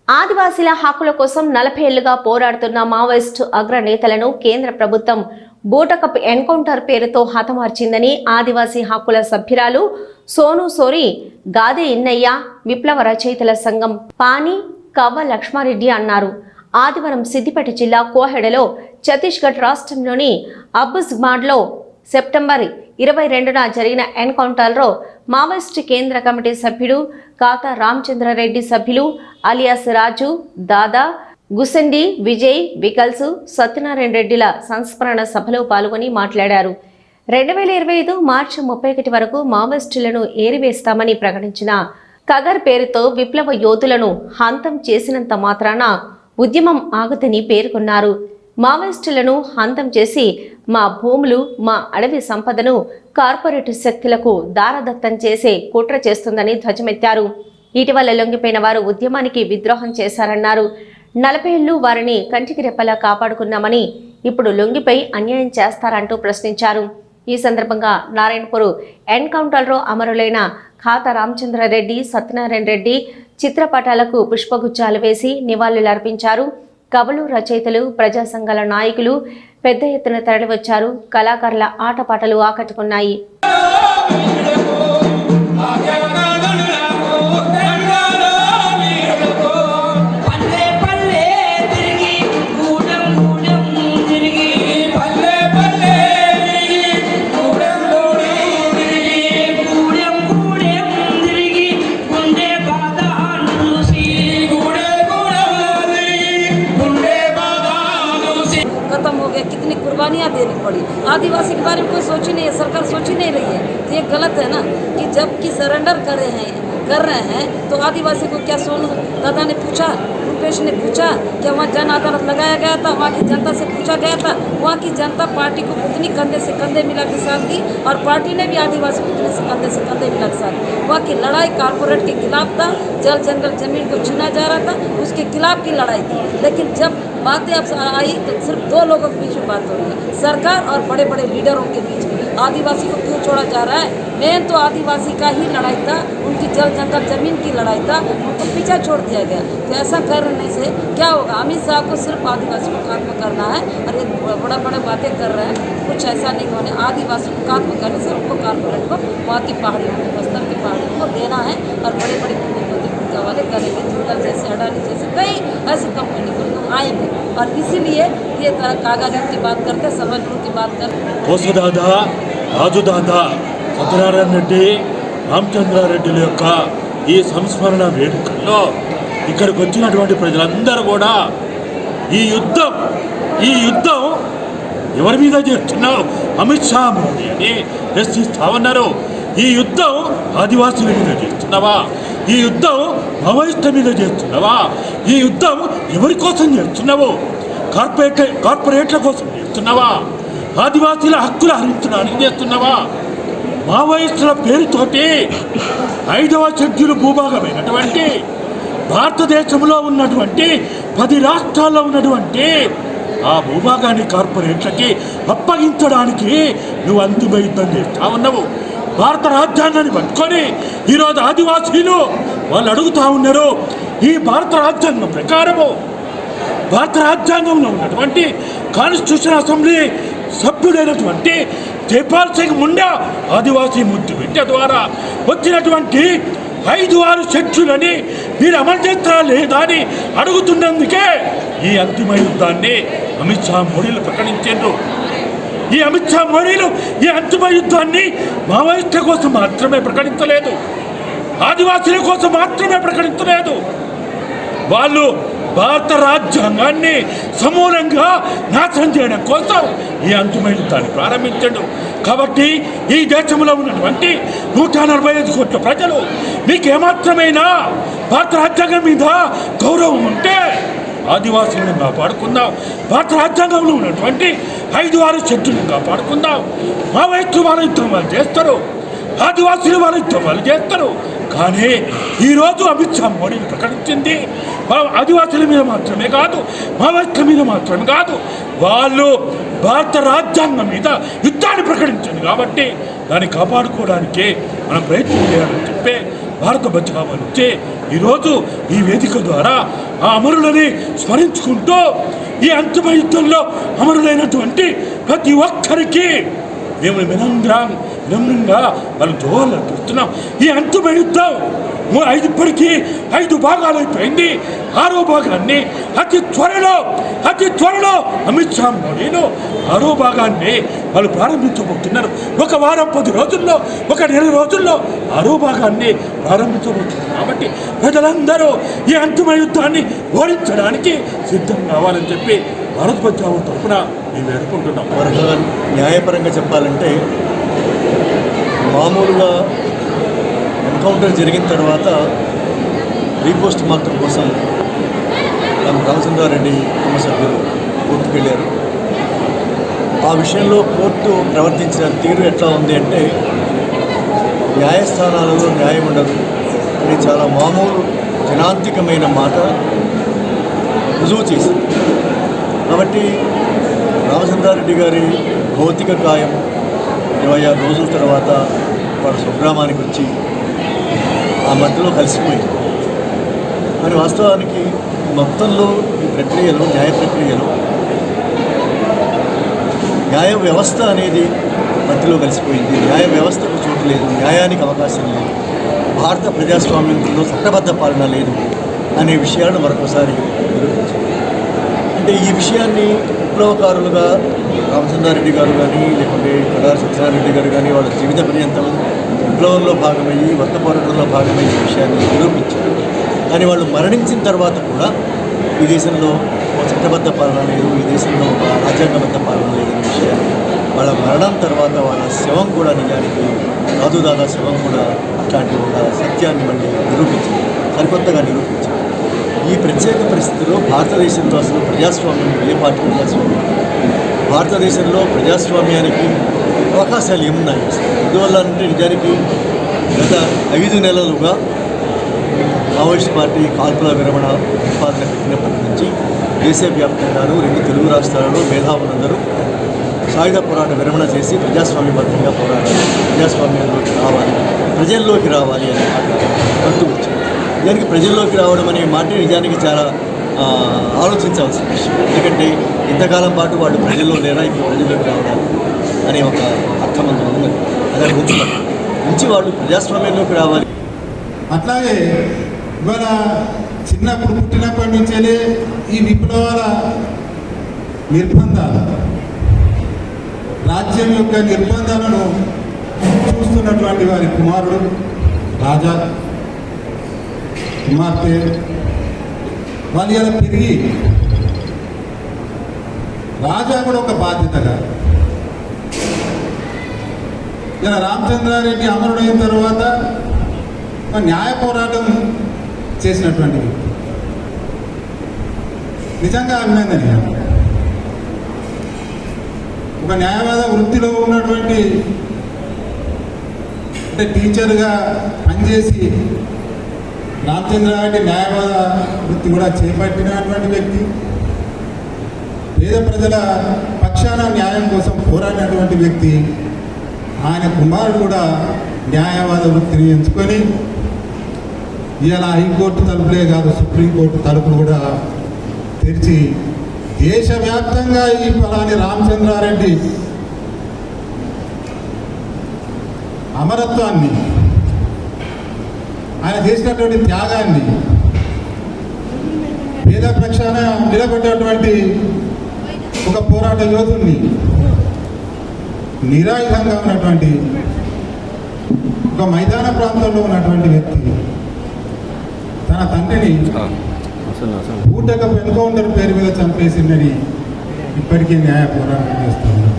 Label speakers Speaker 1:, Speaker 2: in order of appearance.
Speaker 1: ఆదివాసీల హక్కుల కోసం 40 ఏళ్లుగా పోరాడుతున్న మావోయిస్టు అగ్రనేతలను కేంద్ర ప్రభుత్వం బూటకప్ ఎన్కౌంటర్ పేరుతో హతమార్చిందని ఆదివాసీ హక్కుల సభ్యురాలు సోను సోరి గాదే ఇన్నయ్య విప్లవ రచయితల సంఘం పాని కవ్వ లక్ష్మారెడ్డి అన్నారు. ఆదివారం సిద్దిపేట జిల్లా కోహెడలో ఛత్తీస్గఢ్ రాష్ట్రంలోని అబ్బుజ్మాడ్లో సెప్టెంబర్ 22న జరిగిన ఎన్కౌంటర్లో మావోయిస్టు కేంద్ర కమిటీ సభ్యుడు కాతా రామచంద్రారెడ్డి, సభ్యులు అలియాస్ రాజు, దాదా, గుసండి, విజయ్, వికల్సు, సత్యనారాయణ రెడ్డిల సంస్మరణ సభలో పాల్గొని మాట్లాడారు. 2025 మార్చి 31 వరకు మావోయిస్టులను ఏరివేస్తామని ప్రకటించిన కగర్ పేరుతో విప్లవ యోధులను హంతం చేసినంత మాత్రాన ఉద్యమం ఆగదని పేర్కొన్నారు. మావోయిస్టులను హంతం చేసి మా భూములు, మా అడవి సంపదను కార్పొరేట్ శక్తులకు దారదత్తం చేసే కుట్ర చేస్తుందని ధ్వజమెత్తారు. ఇటీవల లొంగిపోయిన వారు ఉద్యమానికి విద్రోహం చేశారన్నారు. 40 ఏళ్లు వారిని కంటికి రెప్పలా కాపాడుకున్నామని ఇప్పుడు లొంగిపై అన్యాయం చేస్తారంటూ ప్రశ్నించారు. ఈ సందర్భంగా నారాయణపూర్ ఎన్కౌంటర్లో అమరులైన ఖాతా రామచంద్రారెడ్డి, సత్యనారాయణ రెడ్డి చిత్రపటాలకు పుష్పగుచ్చాలు వేసి నివాళులర్పించారు. కవులు, రచయితలు, ప్రజా సంఘాల నాయకులు పెద్ద ఎత్తున తరలివచ్చారు. కళాకారుల ఆటపాటలు ఆకట్టుకున్నాయి.
Speaker 2: खत्म हो गया, कितनी कुर्बानियाँ देनी पड़ी। आदिवासी के बारे में कोई सोच ही नहीं है, सरकार सोच ही नहीं रही है। तो ये गलत है ना कि जब कि सरेंडर कर रहे हैं तो आदिवासी को क्या सोनू दादा ने पूछा, रुपेश ने पूछा, क्या वहाँ जन अदालत लगाया गया था, वहाँ की जनता से पूछा गया था? वहाँ की जनता पार्टी को उतनी कंधे से कंधे मिला के साथ दी और पार्टी ने भी आदिवासी को उतने से कंधे मिला के साथ दी। वहाँ की लड़ाई कारपोरेट के खिलाफ था, जल जंगल जमीन को छीना जा रहा था, उसके खिलाफ की लड़ाई थी। लेकिन जब बातें अब आई तो सिर्फ 2 लोगों के बीच में बात हो रही है, सरकार और बड़े बड़े लीडरों के बीच में। आदिवासी को क्यों छोड़ा जा रहा है? मेन तो आदिवासी का ही लड़ाई था, उनकी जल जंगल जमीन की लड़ाई था, उनको पीछा छोड़ दिया गया। तो ऐसा करने से क्या होगा? अमित शाह को सिर्फ आदिवासी को खत्म करना है और ये बड़ा बातें कर रहे हैं, कुछ ऐसा नहीं होने। आदिवासी को खत्म करने से उनको कारपोरेट को वहाँ की पहाड़ियों को, बस्तर की पहाड़ियों को देना है और बड़े बड़े भूमिका वाले करेंगे। जिंदल जैसे, अडानी जैसे कई ऐसी कंपनी को आएंगे और इसीलिए ये कागज की बात करते, समझने की बात करते।
Speaker 3: కోసదాదా, రాజుదాదా, సత్యనారాయణ రెడ్డి, రామచంద్రారెడ్డిల యొక్క ఈ సంస్మరణ వేడుకల్లో ఇక్కడికి వచ్చినటువంటి ప్రజలందరూ కూడా ఈ యుద్ధం ఎవరి మీద చేస్తున్నావు? అమిత్ షా మోడీ అని ప్రశ్నిస్తా ఉన్నారు. ఈ యుద్ధం ఆదివాసుల మీద చేస్తున్నావా? ఈ యుద్ధం మావోయిస్టుల మీద చేస్తున్నావా? ఈ యుద్ధం ఎవరి కోసం చేస్తున్నావు? కార్పొరేట్ల కోసం చేస్తున్నావా? ఆదివాసీల హక్కులు హరించడానికి చేస్తున్నావా? మావోయిస్టుల పేరుతోటి 5వ షెడ్యూల్ భూభాగమైనటువంటి భారతదేశంలో ఉన్నటువంటి 10 రాష్ట్రాల్లో ఉన్నటువంటి ఆ భూభాగాన్ని కార్పొరేట్లకి అప్పగించడానికి నువ్వు అంతిమ యుద్ధం చేస్తా ఉన్నావు. భారత రాజ్యాంగాన్ని పట్టుకొని ఈరోజు ఆదివాసీలు వాళ్ళు అడుగుతూ ఉన్నారు. ఈ భారత రాజ్యాంగం ప్రకారము, భారత రాజ్యాంగంలో ఉన్నటువంటి కాన్స్టిట్యూషన్ అసెంబ్లీ సభ్యుడైనటువంటి జైపాల్ సింగ్ ముండా ఆదివాసీ ముద్దు బిడ్డ ద్వారా వచ్చినటువంటి 5-6 షెడ్యూలని మీరు అమలు చేస్తారా లేదా అని అడుగుతున్నందుకే ఈ అంతిమ యుద్ధాన్ని అమిత్ షా మోడీలు ప్రకటించారు. ఈ అమిత్ షా మోడీలు ఈ అంతిమ యుద్ధాన్ని మావోయిస్టుల కోసం మాత్రమే ప్రకటించలేదు, ఆదివాసీల కోసం మాత్రమే ప్రకటించలేదు. వాళ్ళు భారత రాజ్యాంగాన్ని సమూలంగా నాశనం చేయడం కోసం ఈ అంతిమ యుద్ధాన్ని ప్రారంభించాడు. కాబట్టి ఈ దేశంలో ఉన్నటువంటి 145 కోట్ల ప్రజలు మీకేమాత్రమైనా భారత రాజ్యాంగం మీద గౌరవం ఉంటే ఆదివాసీలను కాపాడుకుందాం. భారత రాజ్యాంగంలో ఉన్నటువంటి 5-6 షెడ్యూల్ని కాపాడుకుందాం. మావోయిస్టులు వాళ్ళ యుద్ధం వాళ్ళు చేస్తారు, ఆదివాసీలు వాళ్ళ యుద్ధం వాళ్ళు చేస్తారు. కానీ ఈరోజు అమిత్ షా మోడీని ప్రకటించింది ఆదివాసుల మీద మాత్రమే కాదు, మావోయిస్టుల మీద మాత్రమే కాదు, వాళ్ళు భారత రాజ్యాంగం మీద యుద్ధాన్ని ప్రకటించింది కాబట్టి దాన్ని కాపాడుకోవడానికే మనం ప్రయత్నం చేయాలని చెప్పే భారత బచావో నుంచి ఈరోజు ఈ వేదిక ద్వారా ఆ అమరులని స్మరించుకుంటూ ఈ అంతిమ యుద్ధంలో అమరులైనటువంటి ప్రతి ఒక్కరికి మేము వినమ్రంగా వాళ్ళు జోహార్లు అర్పిస్తున్నాం. ఈ అంతిమ యుద్ధం ఇప్పటికీ 5 భాగాలు అయిపోయింది. 6వ భాగాన్ని అతి త్వరలో అమిత్ షా మోడీను 6వ భాగాన్ని వాళ్ళు ప్రారంభించబోతున్నారు. 1 వారం 10 రోజుల్లో, 1 నెల రోజుల్లో 6వ భాగాన్ని ప్రారంభించబోతున్నారు. కాబట్టి ప్రజలందరూ ఈ అంతిమ యుద్ధాన్ని ఓడించడానికి సిద్ధం కావాలని చెప్పి భారత్ బచావో తరఫున మేము వేడుకుంటున్నాం.
Speaker 4: న్యాయపరంగా చెప్పాలంటే మామూలుగా ఎన్కౌంటర్ జరిగిన తర్వాత రీపోస్ట్ మార్టం కోసం రామచంద్రారెడ్డి కుటుంబ సభ్యులు కోర్టుకు వెళ్ళారు. ఆ విషయంలో కోర్టు ప్రవర్తించిన తీరు ఎట్లా ఉంది అంటే న్యాయస్థానాలలో న్యాయం ఉండదు అని చాలా మామూలు జనాంతికమైన మాట రుజువు చేసింది. కాబట్టి రామచంద్రారెడ్డి గారి భౌతిక కాయం 26 రోజుల తర్వాత వాడు స్వగ్రామానికి వచ్చి ఆ మధ్యలో కలిసిపోయింది. కానీ వాస్తవానికి మొత్తంలో ఈ ప్రక్రియలో, న్యాయ ప్రక్రియలో న్యాయ వ్యవస్థ అనేది మధ్యలో కలిసిపోయింది. న్యాయ వ్యవస్థకు చోటు లేదు, న్యాయానికి అవకాశం లేదు, భారత ప్రజాస్వామ్యంలో చట్టబద్ధ పాలన లేదు అనే విషయాలను మరొకసారి నిరూపించారు. అంటే ఈ విషయాన్ని విప్లవకారులుగా రామచంద్రారెడ్డి గారు కానీ, లేకుంటే కడారి సత్యనారాయణ గారు కానీ వాళ్ళ జీవిత పర్యంతం విప్లవంలో భాగమయ్యి, వర్త పోరాటంలో భాగమయ్యే విషయాన్ని నిరూపించారు. కానీ వాళ్ళు మరణించిన తర్వాత కూడా ఈ దేశంలో ఒక చట్టబద్ధ పాలన లేదు, ఈ దేశంలో ఒక రాజ్యాంగబద్ధ పాలన లేదనే విషయాన్ని వాళ్ళ మరణం తర్వాత వాళ్ళ శవం కూడా నిజానికి రాజుదాదా శవం కూడా అట్లాంటి ఒక సత్యాన్ని మళ్ళీ నిరూపించింది, సరికొత్తగా నిరూపించింది. ఈ ప్రత్యేక పరిస్థితిలో భారతదేశంలో అసలు ప్రజాస్వామ్యం ఏ పార్టీ ప్రజాస్వామ్యం? భారతదేశంలో ప్రజాస్వామ్యానికి అవకాశాలు ఏమున్నాయి? అందువల్ల అంటే నిజానికి గత 5 నెలలుగా మావోయిస్ట్ పార్టీ కాల్పుల విరమణ ప్రతిపాదన పెట్టినప్పటి నుంచి దేశవ్యాప్తంగాను 2 తెలుగు రాష్ట్రాలలో మేధావులందరూ సాయుధ పోరాట విరమణ చేసి ప్రజాస్వామ్యబద్ధంగా పోరాడాలి, ప్రజాస్వామ్యంలోకి రావాలి, ప్రజల్లోకి రావాలి అనే మాట అంటూ వచ్చారు. నిజానికి ప్రజల్లోకి రావడం అనే మాట నిజానికి చాలా ఆలోచించాల్సిన విషయం. ఎందుకంటే ఇంతకాలం పాటు వాళ్ళు ప్రజల్లో లేరా, ఇప్పుడు ప్రజల్లోకి రావడానికి అనే ఒక అర్థం అందులో ఉన్నది. అదే నుంచి వాళ్ళు ప్రజాస్వామ్యంలోకి రావాలి.
Speaker 5: అట్లాగే ఇవాళ చిన్నప్పుడు పుట్టినప్పటి నుంచే ఈ విప్లవాల నిర్బంధాలు, రాజ్యం యొక్క నిర్బంధాలను చూస్తున్నటువంటి వారి కుమారుడు రాజా, కుమార్తె వాళ్ళు ఇలా పెరిగి రాజా కూడా ఒక బాధ్యతగా ఇలా రామచంద్రారెడ్డి అమరుడైన తర్వాత న్యాయ పోరాటం చేసినటువంటి వ్యక్తి నిజంగా అభినందనీయం. ఒక న్యాయవాద వృత్తిలో ఉన్నటువంటి, అంటే టీచర్గా పనిచేసి రామచంద్రారెడ్డి న్యాయవాద వృత్తి కూడా చేపట్టినటువంటి వ్యక్తి, పేద ప్రజల పక్షాన న్యాయం కోసం పోరాడినటువంటి వ్యక్తి. ఆయన కుమారుడు కూడా న్యాయవాద వృత్తిని ఎంచుకొని ఇలా హైకోర్టు తలుపులే కాదు సుప్రీంకోర్టు తలుపులు కూడా తెరిచి దేశవ్యాప్తంగా ఈ ఫలాని రామచంద్రారెడ్డి అమరత్వాన్ని, ఆయన చేసినటువంటి త్యాగాన్ని, పేద పక్షాన నిలబడ్డటువంటి ఒక పోరాట యోధుడిని, నిరాయుధంగా ఉన్నటువంటి ఒక మైదాన ప్రాంతంలో ఉన్నటువంటి వ్యక్తి తన తండ్రిని బూటకపు ఎన్కౌంటర్ పేరు మీద చంపేసిందని ఇప్పటికీ న్యాయ పోరాటం చేస్తున్నారు.